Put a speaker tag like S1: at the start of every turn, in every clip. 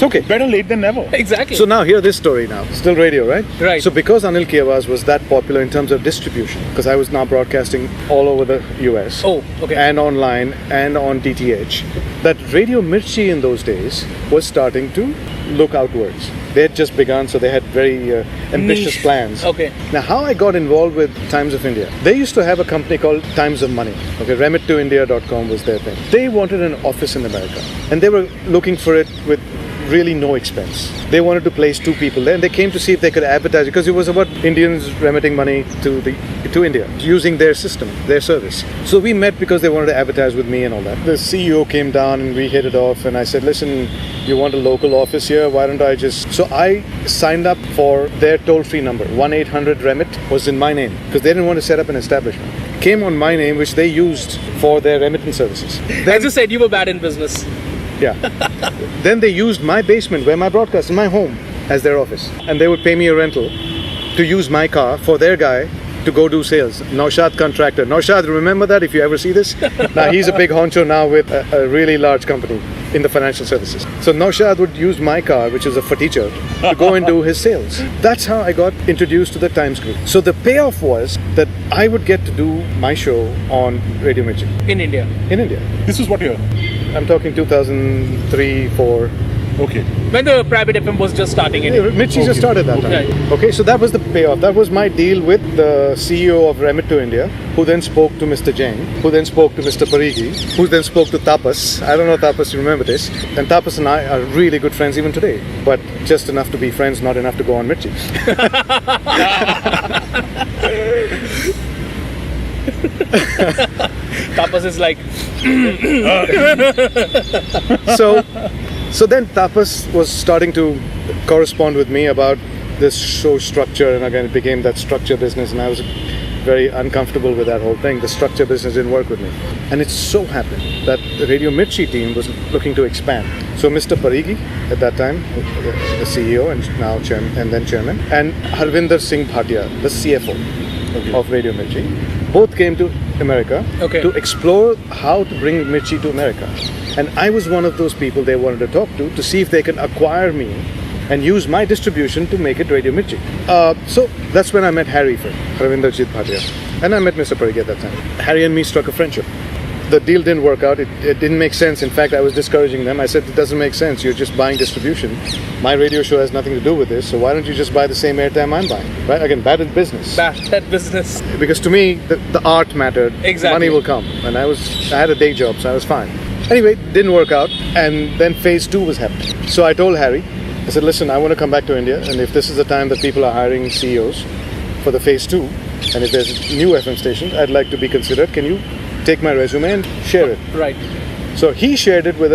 S1: It's okay.
S2: Better late than never.
S3: Exactly.
S1: So now hear this story now. Still radio, right?
S3: Right.
S1: So because Anil Ki Awaaz was that popular in terms of distribution, because I was now broadcasting all over the US.
S3: Oh, okay.
S1: And online and on DTH, that Radio Mirchi in those days was starting to look outwards. They had just begun, so they had very ambitious
S3: Niche.
S1: plans.
S3: Okay.
S1: Now, how I got involved with Times of India, they used to have a company called Times of Money. Okay, remittoindia.com was their thing. They wanted an office in America, and they were looking for it with really no expense. They wanted to place 2 people there, and they came to see if they could advertise it, because it was about Indians remitting money to India using their system, their service. So we met because they wanted to advertise with me and all that. The CEO came down and we hit it off, and I said, listen, you want a local office here? Why don't I just... So I signed up for their toll-free number. 1-800-REMIT was in my name, because they didn't want to set up an establishment. Came on my name, which they used for their remittance services.
S3: As you said, you were bad in business.
S1: Yeah. Then they used my basement, where my broadcast, in my home, as their office. And they would pay me a rental to use my car for their guy to go do sales. Naushad contractor. Naushad, remember that if you ever see this? Now he's a big honcho now with a really large company in the financial services. So Naushad would use my car, which is a fatichar, to go and do his sales. That's how I got introduced to the Times Group. So the payoff was that I would get to do my show on Radio Mirchi.
S3: In India.
S1: In India.
S2: This was what year?
S1: I'm talking 2003, 4.
S2: Okay.
S3: When the private FM was just starting in India.
S1: Mirchi just started that time.
S3: Right.
S1: Okay, so that was the payoff. That was my deal with the CEO of Remit to India, who then spoke to Mr. Jain, who then spoke to Mr. Parigi, who then spoke to Tapas. I don't know, Tapas, you remember this. And Tapas and I are really good friends even today, but just enough to be friends, not enough to go on Mirchi.
S3: Tapas is like...
S1: So then Tapas was starting to correspond with me about this show structure, and again it became that structure business, and I was very uncomfortable with that whole thing. The structure business didn't work with me. And it so happened that the Radio Mirchi team was looking to expand. So Mr. Parigi, at that time, the CEO and now chairman, and then chairman, and Harvinder Singh Bhatia, the CFO of Radio Mirchi, both came to America to explore how to bring Mirchi to America. And I was one of those people they wanted to talk to see if they can acquire me and use my distribution to make it Radio Mirchi. So that's when I met Harry first, Harvinder Singh Bhatia. And I met Mr. Parigi at that time. Harry and me struck a friendship. The deal didn't work out. It didn't make sense. In fact, I was discouraging them. I said, it doesn't make sense. You're just buying distribution. My radio show has nothing to do with this. So why don't you just buy the same airtime I'm buying? Right? Again, bad at business.
S3: Bad at business.
S1: Because to me, the art mattered.
S3: Exactly.
S1: Money will come. And I had a day job, so I was fine. Anyway, didn't work out. And then phase 2 was happening. So I told Harry, I said, listen, I want to come back to India. And if this is the time that people are hiring CEOs for the phase 2, and if there's new FM stations, I'd like to be considered. Can you take my resume and share it?
S3: Right.
S1: So he shared it with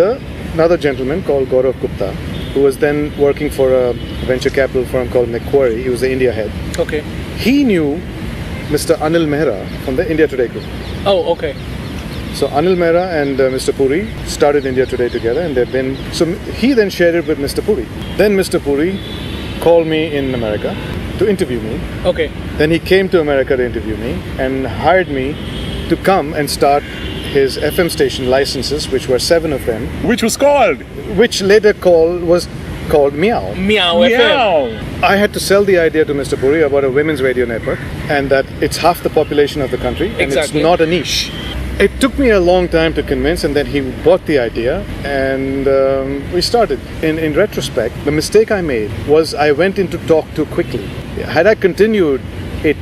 S1: another gentleman called Gaurav Gupta, who was then working for a venture capital firm called Macquarie. He was the India head.
S3: Okay.
S1: He knew Mr. Anil Mehra from the India Today group.
S3: Oh, okay.
S1: So Anil Mehra and Mr. Puri started India Today together, and they've been... So he then shared it with Mr. Puri. Then Mr. Puri called me in America to interview me.
S3: Okay.
S1: Then he came to America to interview me and hired me to come and start his FM station licenses, which were 7 of them.
S2: Which was called?
S1: Which later was called Meow.
S3: Meow FM.
S1: I had to sell the idea to Mr. Puri about a women's radio network, and that it's half the population of the country, and
S3: Exactly.
S1: it's not a niche. It took me a long time to convince, and then he bought the idea, and we started. In retrospect, the mistake I made was I went into talk too quickly. Had I continued it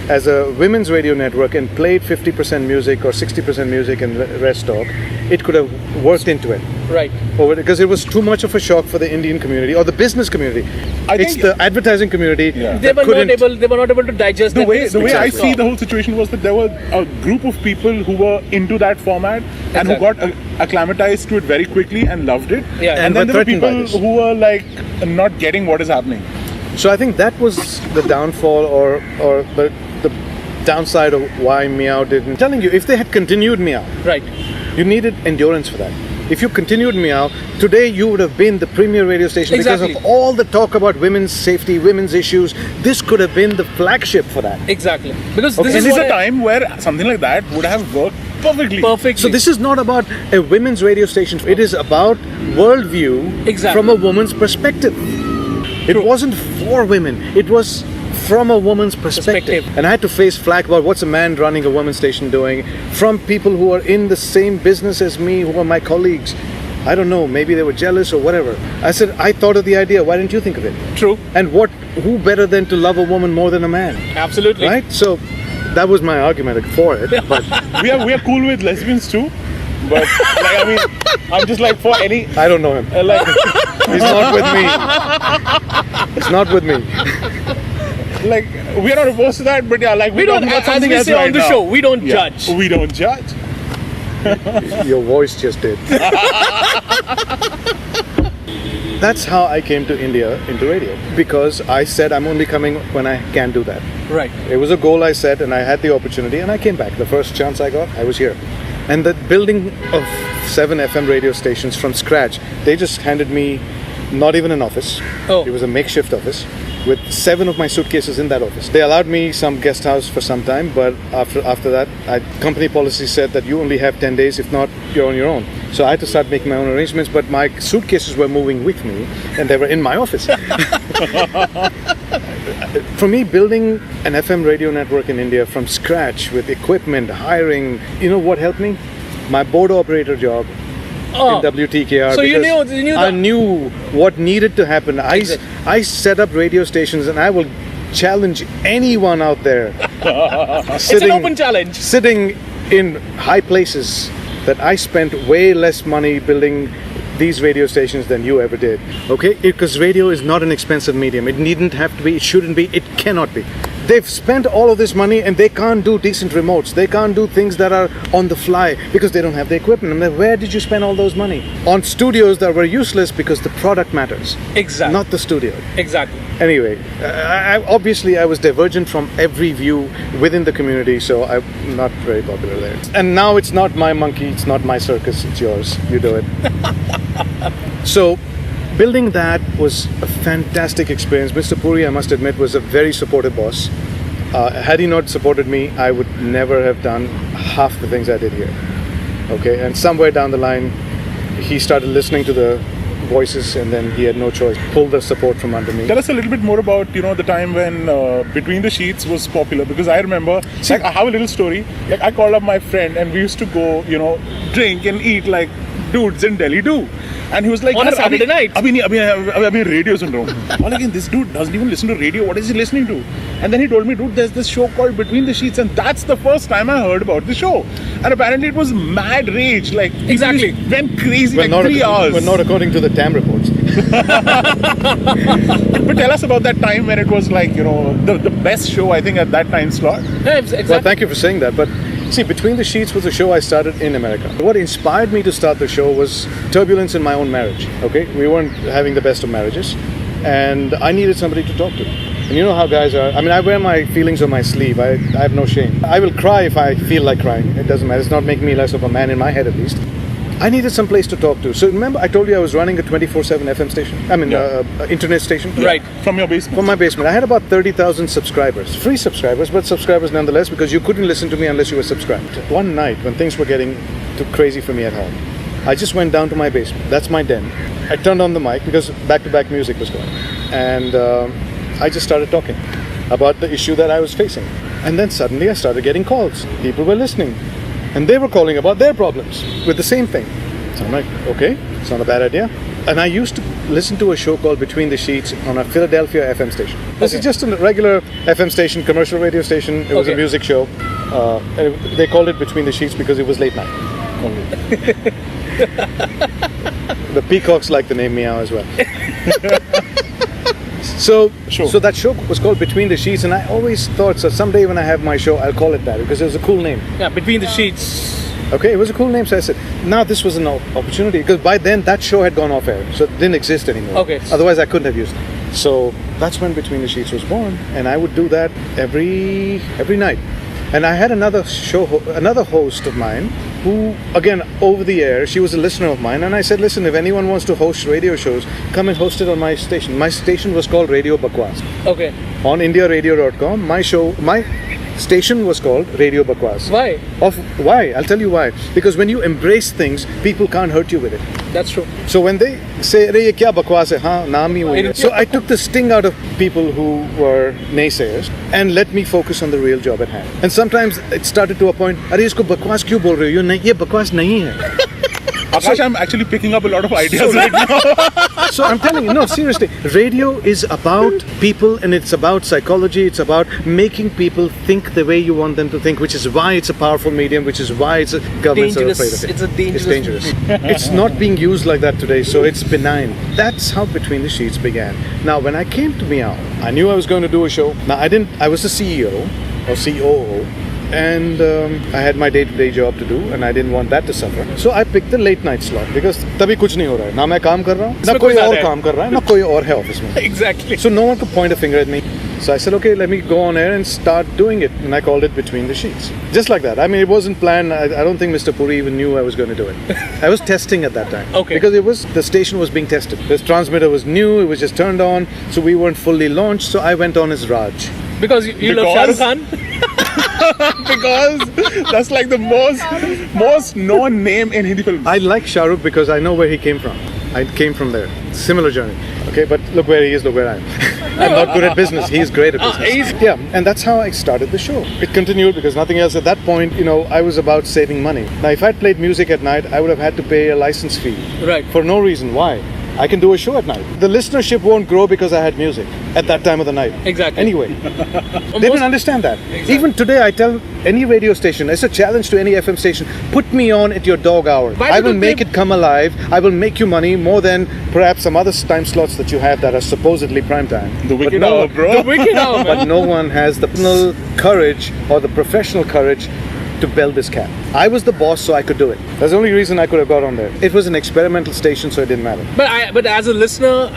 S1: as a women's radio network and played 50% music or 60% music and rest talk, it could have worked into it.
S3: Right.
S1: Because it was too much of a shock for the Indian community or the business community. It's the advertising community.
S2: Yeah.
S3: They were not able to digest
S2: the way I
S3: exactly.
S2: see the whole situation was that there were a group of people who were into that format and who got acclimatized to it very quickly and loved it.
S3: Yeah.
S2: And then there were people who were like not getting what is happening.
S1: So I think that was the downfall or the downside of why Meow didn't. I'm telling you, if they had continued Meow,
S3: right,
S1: you needed endurance for that. If you continued Meow, today you would have been the premier radio station because of all the talk about women's safety, women's issues. This could have been the flagship for that.
S3: Exactly. Because
S2: this is a time where something like that would have worked Perfectly.
S3: Perfectly.
S1: So this is not about a women's radio station. It is about worldview
S3: Exactly.
S1: from a woman's perspective. It wasn't for women. It was from a woman's perspective. And I had to face flack about what's a man running a women's station doing from people who are in the same business as me, who are my colleagues. I don't know, maybe they were jealous or whatever. I said, I thought of the idea, why didn't you think of it?
S3: True.
S1: And who better than to love a woman more than a man?
S3: Absolutely.
S1: Right? So that was my argument for it. But
S2: we are cool with lesbians too. But like, I mean, I'm just like for any.
S1: I don't know him.
S2: Like,
S1: He's not with me. He's not with me.
S2: like we are not opposed to that, but yeah, like
S3: We don't,
S2: talking about
S3: as
S2: something
S3: we
S2: else
S3: say
S2: right
S3: on the
S2: now.
S3: show, we don't
S2: Yeah,
S3: judge.
S2: We don't judge.
S1: Your voice just did. That's how I came to India into radio. Because I said I'm only coming when I can do that.
S3: Right.
S1: It was a goal I set and I had the opportunity and I came back. The first chance I got, I was here. And the building of 7 FM radio stations from scratch, they just handed me not even an office.
S3: Oh.
S1: It was a makeshift office with 7 of my suitcases in that office. They allowed me some guest house for some time, but after that, company policy said that you only have 10 days, if not, you're on your own. So I had to start making my own arrangements, but my suitcases were moving with me and they were in my office. For me, building an FM radio network in India from scratch with equipment, hiring, you know what helped me? My board operator job
S3: Oh.
S1: in WTKR.
S3: So you
S1: because
S3: knew
S1: I
S3: that-
S1: knew what needed to happen. I set up radio stations and I will challenge anyone out there
S3: It's an open challenge.
S1: sitting in high places that I spent way less money building these radio stations than you ever did. Okay? Because radio is not an expensive medium. It needn't have to be, it shouldn't be, it cannot be. They've spent all of this money and they can't do decent remotes. They can't do things that are on the fly because they don't have the equipment. I mean, where did you spend all those money? On studios that were useless because the product matters.
S3: Exactly.
S1: Not the studio.
S3: Exactly.
S1: Anyway, obviously I was divergent from every view within the community, so I'm not very popular there. And now it's not my monkey, it's not my circus, it's yours. You do it. So, building that was a fantastic experience. Mr. Puri, I must admit, was a very supportive boss. Had he not supported me, I would never have done half the things I did here. Okay, and somewhere down the line, he started listening to the voices and then he had no choice. Pulled the support from under me.
S2: Tell us a little bit more about the time when Between the Sheets was popular, because I remember like I have a little story. Like I called up my friend and we used to go drink and eat like dudes in Delhi do. And he was like,
S3: On a Saturday night.
S2: Abhi radio sun raha hu. Like, this dude doesn't even listen to radio. What is he listening to? And then he told me, dude, there's this show called Between the Sheets, and that's the first time I heard about the show. And apparently it was mad rage. Like
S3: Exactly.
S2: people went crazy
S1: But
S2: like 3 hours.
S1: But not according to the TAM reports.
S2: But tell us about that time when it was like, the best show, I think, at that time slot.
S3: Yeah, exactly.
S1: Well, thank you for saying that. But see, Between the Sheets was a show I started in America. What inspired me to start the show was turbulence in my own marriage. Okay, we weren't having the best of marriages, and I needed somebody to talk to. And you know how guys are. I mean, I wear my feelings on my sleeve. I have no shame. I will cry if I feel like crying. It doesn't matter. It's not making me less of a man in my head, at least. I needed some place to talk to. So remember, I told you I was running a 24/7 FM station. I mean, internet station.
S3: Right.
S2: From your basement.
S1: From my basement. I had about 30,000 subscribers. Free subscribers, but subscribers nonetheless, because you couldn't listen to me unless you were subscribed. One night, when things were getting too crazy for me at home, I just went down to my basement. That's my den. I turned on the mic because back-to-back music was going. And I just started talking about the issue that I was facing. And then suddenly I started getting calls. People were listening. And they were calling about their problems with the same thing. So I'm like, okay, it's not a bad idea. And I used to listen to a show called Between the Sheets on a Philadelphia FM station. This is just a regular FM station, commercial radio station. It was a music show. And they called it Between the Sheets because it was late night. The peacocks like the name Meow as well. So that show was called Between the Sheets, and I always thought, so someday when I have my show, I'll call it that because it was a cool name.
S3: Yeah, Between the Sheets.
S1: Okay, it was a cool name, so I said, now this was an opportunity, because by then that show had gone off air, so it didn't exist anymore.
S3: Okay.
S1: Otherwise I couldn't have used it. So that's when Between the Sheets was born, and I would do that every night. And I had another host of mine who, again, over the air, she was a listener of mine, and I said, listen, if anyone wants to host radio shows, come and host it on my station. My station was called Radio Awaaz.
S3: Okay.
S1: On indiaradio.com, my station was called Radio Bakwas.
S3: Why?
S1: Why? I'll tell you why. Because when you embrace things, people can't hurt you with it.
S3: That's true.
S1: So when they say, "Arey, ye kya bakwas hai?" Haan, naam hi wahi hai. So I took the sting out of people who were naysayers and let me focus on the real job at hand. And sometimes it started to a point, "Arey, isko bakwas kyun bol rahe ho? Ye bakwas nahi hai."
S2: Akash, I'm actually picking up a lot of ideas right now.
S1: So I'm telling you, no, seriously, radio is about people and it's about psychology. It's about making people think the way you want them to think, which is why it's a powerful medium, which is why it's governments are afraid of it.
S3: It's a dangerous.
S1: It's dangerous. It's not being used like that today, so it's benign. That's how Between the Sheets began. Now, when I came to Meow, I knew I was going to do a show. Now, I was the CEO or COO. And I had my day-to-day job to do, and I didn't want that to suffer. So I picked the late night slot because तभी कुछ नहीं हो रहा है. ना मैं काम कर रहा हूँ, ना कोई और काम कर रहा है, ना कोई और है ऑफिस में.
S3: Exactly.
S1: So no one could point a finger at me. So I said, okay, let me go on air and start doing it. And I called it Between the Sheets. Just like that. I mean, it wasn't planned. I don't think Mr. Puri even knew I was going to do it. I was testing at that time.
S3: Okay.
S1: Because the station was being tested. The transmitter was new. It was just turned on. So we weren't fully launched. So I went on as Raj.
S3: Because you love Shah Rukh Khan?
S2: Because that's like the most known name in Hindi films.
S1: I like Shah Rukh because I know where he came from. I came from there. Similar journey. Okay, but look where he is, look where I am. I'm not good at business. He's great at business. Yeah, and that's how I started the show. It continued because nothing else at that point, I was about saving money. Now, if I'd played music at night, I would have had to pay a license fee.
S3: Right.
S1: For no reason. Why? I can do a show at night. The listenership won't grow because I had music at that time of the night.
S3: Exactly.
S1: Anyway, they didn't understand that.
S3: Exactly.
S1: Even today, I tell any radio station, it's a challenge to any FM station, put me on at your dog hour. I will make it come alive. I will make you money more than perhaps some other time slots that you have that are supposedly prime time.
S2: The wicked hour, bro.
S3: The wicked hour, man.
S1: But no one has the personal courage or the professional courage to bell this cat. I was the boss, so I could do it. That's the only reason I could have got on there. It was an experimental station, so it didn't matter.
S3: But as a listener,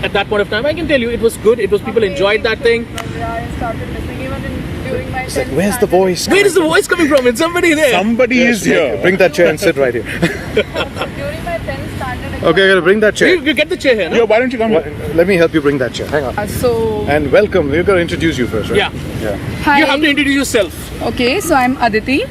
S3: at that point of time, I can tell you it was good. It was people enjoyed that thing.
S4: I started listening even during my
S1: It's like, where's the voice?
S3: Where is the voice coming from? It's somebody there.
S2: Somebody is here.
S1: Bring that chair and sit right here.
S4: During my 10th standard.
S1: Okay, I gotta bring that chair.
S3: You get the chair here, no?
S2: Yeah, why don't you come here?
S1: Let me help you bring that chair. Hang on.
S4: So
S1: And welcome. We're gonna introduce you first, right?
S3: Yeah.
S4: hi.
S3: You have to introduce yourself.
S4: Okay, so I'm Aditi.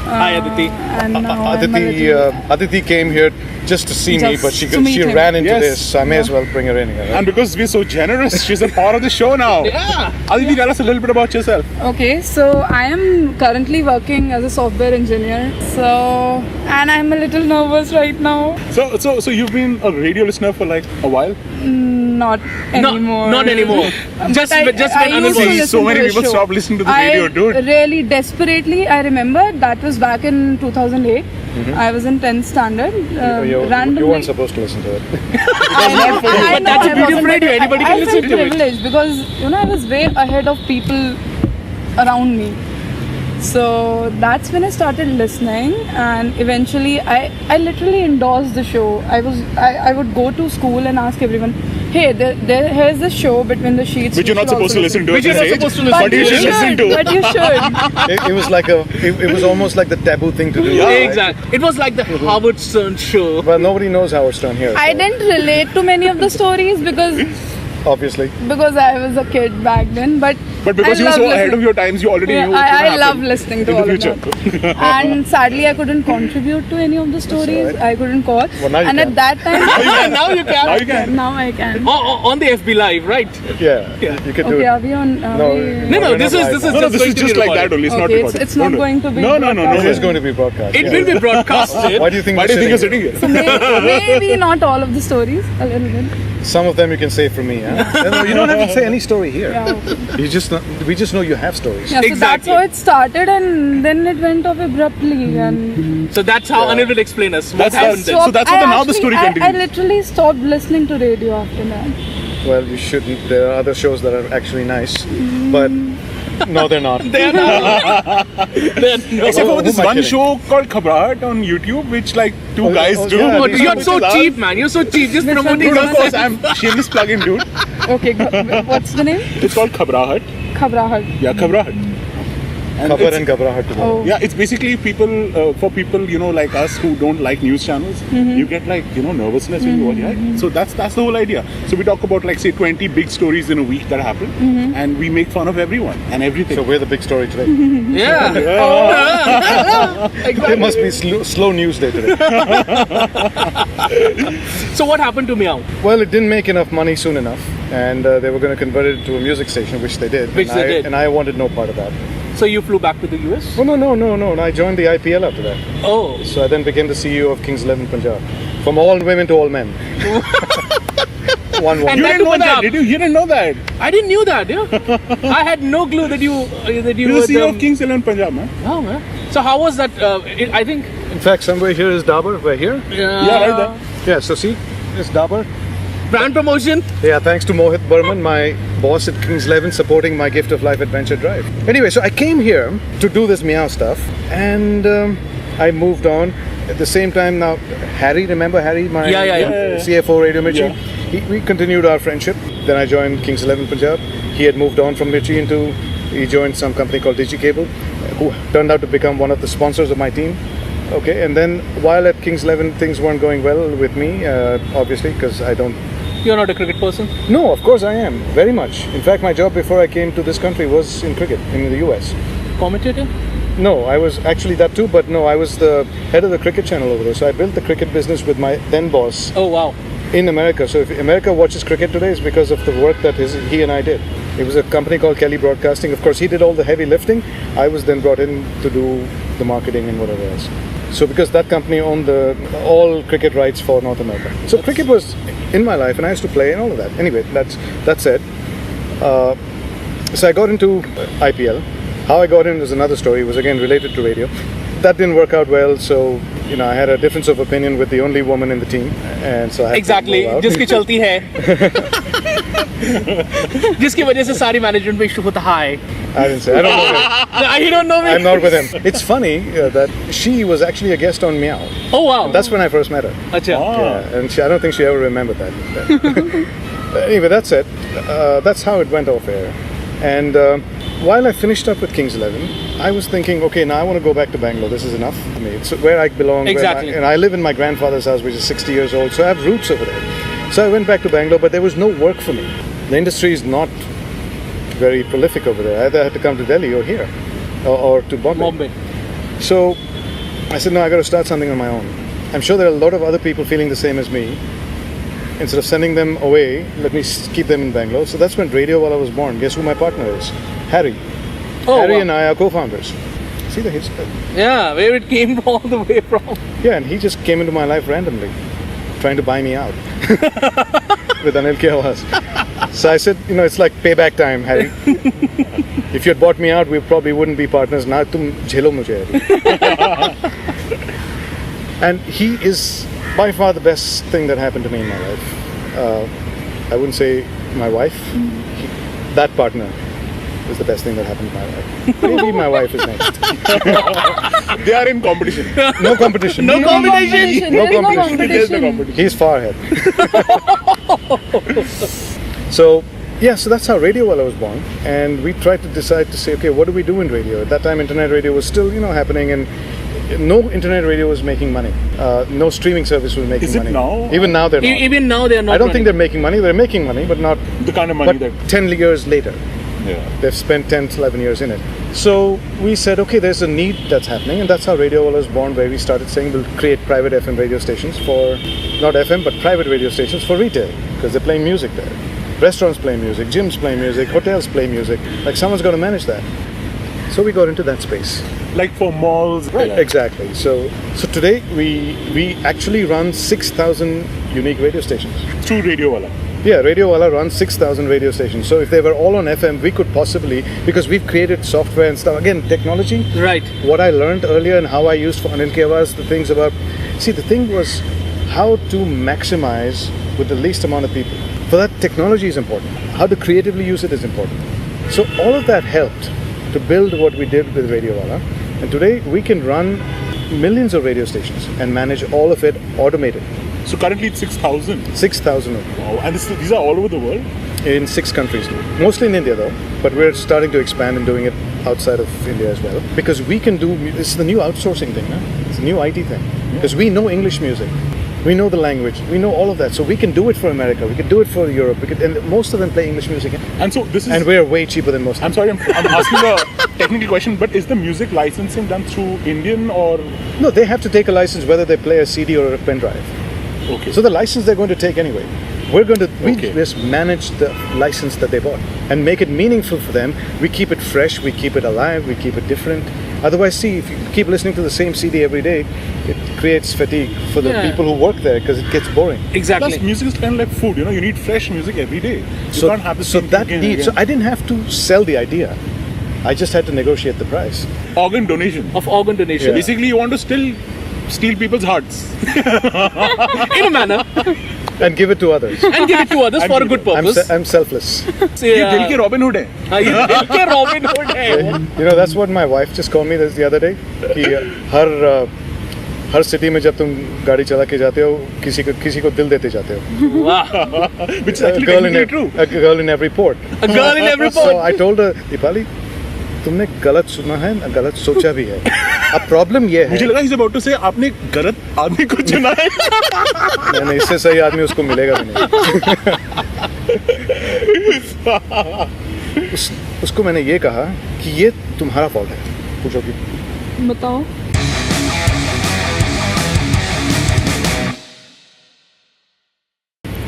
S3: Hi, Aditi.
S4: And now I'm a little-
S1: Aditi came here just to see me,
S4: Just
S1: but she
S4: to meet him.
S1: ran into
S2: Yes.
S1: this, so I may as well bring her in here. Right?
S2: And because we're so generous, she's a part of the show now.
S3: Yeah.
S2: Aditi, tell us a little bit about yourself.
S4: Okay, so I am currently working as a software engineer. So, and I'm a little nervous right now.
S2: So you've been a radio listener for like a while?
S4: Not anymore.
S3: Not anymore. Just
S4: I
S3: when
S4: used
S3: Anil
S4: to
S3: was.
S4: listen
S2: So
S4: to
S2: many
S4: the
S2: people
S4: show.
S2: stopped listening to the radio, dude.
S4: Really desperately, I remember that was back in 2008. I was in 10th standard. Randomly,
S1: You weren't supposed to listen to it.
S3: But that's a beauty of radio. Anybody can listen to it.
S4: I felt privileged because I was way ahead of people around me. So that's when I started listening, and eventually I literally endorsed the show. I would go to school and ask everyone, hey, here's the show Between the Sheets.
S2: Which you're not supposed to listen to.
S3: Which
S2: at
S3: you're
S2: this
S3: not
S2: age,
S3: supposed to listen
S2: But you should listen to.
S4: But you should.
S1: It was like it was almost like the taboo thing to do.
S3: Yeah,
S1: right?
S3: exactly. It was like the Howard Stern show.
S1: Well, nobody knows Howard Stern here.
S4: I
S1: so
S4: didn't relate to many of the stories because
S1: obviously.
S4: I was a kid back then. But
S2: because
S4: I
S2: you were
S4: love
S2: so ahead
S4: listening.
S2: of your times, you already knew.
S4: I love listening to
S2: in
S4: all
S2: the
S4: of
S2: future.
S4: that. And sadly, I couldn't contribute to any of the stories.
S1: alright.
S4: I couldn't call.
S1: Well, now you
S4: and
S1: can.
S4: at that time,
S3: Now you can.
S2: Now you can.
S4: now I can.
S3: On the FB Live, right?
S1: Yeah, you could do
S4: Okay,
S1: it.
S4: are we on?
S1: No,
S3: No,
S1: we're
S3: this
S1: not
S3: is
S1: live
S2: No,
S3: just
S2: this
S3: going
S2: is
S3: to
S2: just
S3: be
S2: like that
S3: recorded.
S2: only. It's not
S4: Okay,
S2: recorded.
S4: it's not
S2: Don't do it.
S4: going to be.
S2: No.
S1: It is going to be broadcast.
S3: It
S1: yeah.
S3: will be broadcasted.
S1: Why do you think
S2: Why do you think you're
S1: sitting
S2: sitting here?
S4: So maybe not all of the stories. A little bit.
S1: Some of them you can say from me. Huh? No, you don't have to say any story here.
S4: Yeah.
S1: We just know you have stories.
S4: Yeah, so
S3: Exactly.
S4: that's how it started, and then it went off abruptly. And
S3: So that's how Anil will explain us what
S2: That's
S3: happened then.
S2: So that's what now the story
S4: I
S2: continues.
S4: literally stopped listening to radio after that.
S1: Well, you shouldn't. There are other shows that are actually nice, but no, they're not.
S3: They're not.
S2: Except
S1: Who
S2: for this
S1: am I
S2: one
S1: kidding?
S2: show called Khabrahat on YouTube, which like two
S1: Oh,
S2: guys
S1: oh,
S2: do.
S1: yeah,
S3: Oh,
S1: these
S3: you're so
S2: Which is
S3: cheap, man. You're so cheap. Just promoting
S2: Dude, of course,
S3: yourself.
S2: I'm shameless plug-in, dude.
S4: Okay, what's the name?
S2: It's called Khabrahat.
S4: Khabrahat.
S2: Yeah, Khabrahat.
S1: Khabar
S2: it's-
S1: and Ghabrahat together.
S4: Oh.
S2: Yeah, it's basically for people, like us who don't like news channels, you get nervousness when you watch it. So that's the whole idea. So we talk about say 20 big stories in a week that happen, and we make fun of everyone and everything.
S1: So we're the big story today.
S3: Yeah.
S1: It must be slow news day today.
S3: So what happened to Meow?
S1: Well, it didn't make enough money soon enough, and they were going to convert it to a music station, which they did.
S3: Which they did.
S1: And I wanted no part of that.
S3: So you flew back to the US?
S1: Oh, no. I joined the IPL after that.
S3: Oh.
S1: So I then became the CEO of Kings 11 Punjab. From all women to all men. One.
S3: And
S2: You
S3: that
S2: didn't
S3: to
S2: know that,
S3: Punjab.
S2: did you? You didn't know that.
S3: I didn't knew that, yeah. I had no clue that you
S2: You're
S3: were
S2: the CEO of Kings 11 Punjab, man.
S3: Oh, man. So how was that? I think.
S1: In fact, somewhere here is Dabur. We're here.
S2: Yeah, right there.
S1: Yeah, so see, it's Dabur.
S3: Brand promotion.
S1: Yeah, thanks to Mohit Burman, my boss at Kings 11, supporting my Gift of Life Adventure Drive. Anyway, so I came here to do this Meow stuff, and I moved on. At the same time, now Harry, remember Harry, my
S3: Yeah.
S1: CFO Radio Mirchi?
S2: Yeah.
S1: We continued our friendship. Then I joined Kings 11 Punjab. He had moved on from Mirchi he joined some company called DigiCable, who turned out to become one of the sponsors of my team. Okay, and then while at Kings 11, things weren't going well with me, obviously, because I don't.
S3: You're not a cricket person?
S1: No, of course I am, very much. In fact, my job before I came to this country was in cricket, in the US.
S3: Commentator?
S1: No, I was actually that too, but no, I was the head of the cricket channel over there. So I built the cricket business with my then boss
S3: Oh, wow.
S1: in America. So if America watches cricket today, it's because of the work that he and I did. It was a company called Kelly Broadcasting. Of course, he did all the heavy lifting. I was then brought in to do the marketing and whatever else. So because that company owned all cricket rights for North America. So cricket was in my life and I used to play and all of that. Anyway, that said, so I got into IPL. How I got in is another story. It was again related to radio. That didn't work out well, so I had a difference of opinion with the only woman in the team, and so I had
S3: Exactly.
S1: to move out.
S3: जिसकी चलती है. जिसकी वजह से सारी management में issue होता है.
S1: I didn't say. I don't know him.
S3: You don't know me?
S1: I'm not with him. It's funny that she was actually a guest on Meow.
S3: Oh, wow.
S1: That's when I first met her.
S3: अच्छा.
S1: Yeah, and I don't think she ever remembered that. Anyway, that's it. That's how it went off air. And while I finished up with Kings 11, I was thinking, okay, now I want to go back to Bangalore. This is enough for me. It's where I belong.
S3: Exactly.
S1: And I live in my grandfather's house, which is 60 years old, so I have roots over there. So I went back to Bangalore, but there was no work for me. The industry is not very prolific over there. I either had to come to Delhi or here, or to Bombay. So I said, no, I got to start something on my own. I'm sure there are a lot of other people feeling the same as me. Instead of sending them away, let me keep them in Bangalore. So that's when Radiowalla was born. Guess who my partner is? Harry.
S3: Oh,
S1: Harry
S3: wow.
S1: and I are co-founders. See the history?
S3: Yeah, where it came all the way from.
S1: Yeah, and he just came into my life randomly, trying to buy me out with Anil Srivatsa. So I said, it's like payback time, Harry. If you had bought me out, we probably wouldn't be partners. Now tum jhelo mujhe. And he is by far the best thing that happened to me in my life. I wouldn't say my wife. That partner is the best thing that happened in my life. Maybe my wife is next.
S2: They are in competition.
S1: No competition.
S3: No competition.
S1: No
S4: There is
S1: competition.
S2: There's no competition.
S1: He's far ahead. So that's how Radiowalla was born. And we tried to decide to say, okay, what do we do in radio? At that time, internet radio was still, happening, and no internet radio was making money. No streaming service was making
S2: Is it
S1: money.
S2: now?
S1: Even now they're not.
S3: Even now they are not.
S1: I don't think
S3: running.
S1: they're making money. They're making money, but not
S2: The kind of money
S1: but
S2: that.
S1: 10 years later.
S2: Yeah.
S1: They've spent 10, 11 years in it. So we said, okay, there's a need that's happening, and that's how Radiowalla was born, where we started saying we'll create private FM radio stations for, not FM, but private radio stations for retail, because they're playing music there. Restaurants play music, gyms play music, hotels play music. Like, someone's got to manage that. So we got into that space.
S2: Like for malls.
S1: Right,
S2: Yeah.
S1: exactly. So today we actually run 6,000 unique radio stations.
S2: Through Radiowalla.
S1: Yeah, Radiowalla runs 6,000 radio stations. So if they were all on FM, we could possibly, because we've created software and stuff. Again, technology.
S3: Right.
S1: What I learned earlier and how I used for Anil Srivatsa, the things about... See, the thing was how to maximize with the least amount of people. For that, technology is important. How to creatively use it is important. So all of that helped to build what we did with Radiowalla. And today, we can run millions of radio stations and manage all of it automated.
S2: So currently it's 6,000.
S1: 6,000 of them.
S2: Wow. And these are all over the world?
S1: In 6 countries now. Mostly in India though, but we're starting to expand and doing it outside of India as well, because we can do. This is the new outsourcing thing, huh? It's a new IT thing, because we know English music. We know the language. We know all of that, so we can do it for America. We can do it for Europe. And most of them play English music.
S2: And so this is.
S1: And we're way cheaper than most.
S2: I'm sorry, I'm asking a technical question, but is the music licensing done through Indian or?
S1: No, they have to take a license whether they play a CD or a pen drive.
S2: Okay.
S1: So the license they're going to take anyway. We just manage the license that they bought and make it meaningful for them. We keep it fresh, we keep it alive, we keep it different. Otherwise, see, if you keep listening to the same CD every day, it creates fatigue for the people who work there because it gets boring.
S3: Exactly.
S2: Plus, music is kind of like food. You need fresh music every day. You can't have the same thing again and again.
S1: So I didn't have to sell the idea. I just had to negotiate the price.
S2: Organ donation.
S1: Yeah.
S2: Basically, you want to still steal people's hearts.
S3: In a manner.
S1: And give it to others.
S3: For a good purpose.
S1: I'm selfless.
S2: ये दिल के Robin Hood है.
S3: ये दिल के Robin Hood है.
S1: You know, that's what my wife just called me the other day. कि हर city में जब तुम गाड़ी चला के जाते हो, किसी को दिल देते जाते हो.
S3: Wow.
S2: Which is actually technically true.
S1: A girl in every port.
S3: A girl in every port.
S1: So I told her, Dipali, तुमने गलत सुना है, गलत सोचा भी है. अब प्रॉब्लम ये है.
S2: मुझे लगा he's about to say आपने गलत आदमी को चुना है.
S1: नहीं, इससे सही आदमी उसको मिलेगा भी नहीं. उसको मैंने ये कहा कि ये तुम्हारा फॉल्ट है. पूछो कि
S4: बताओ.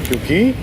S1: क्योंकि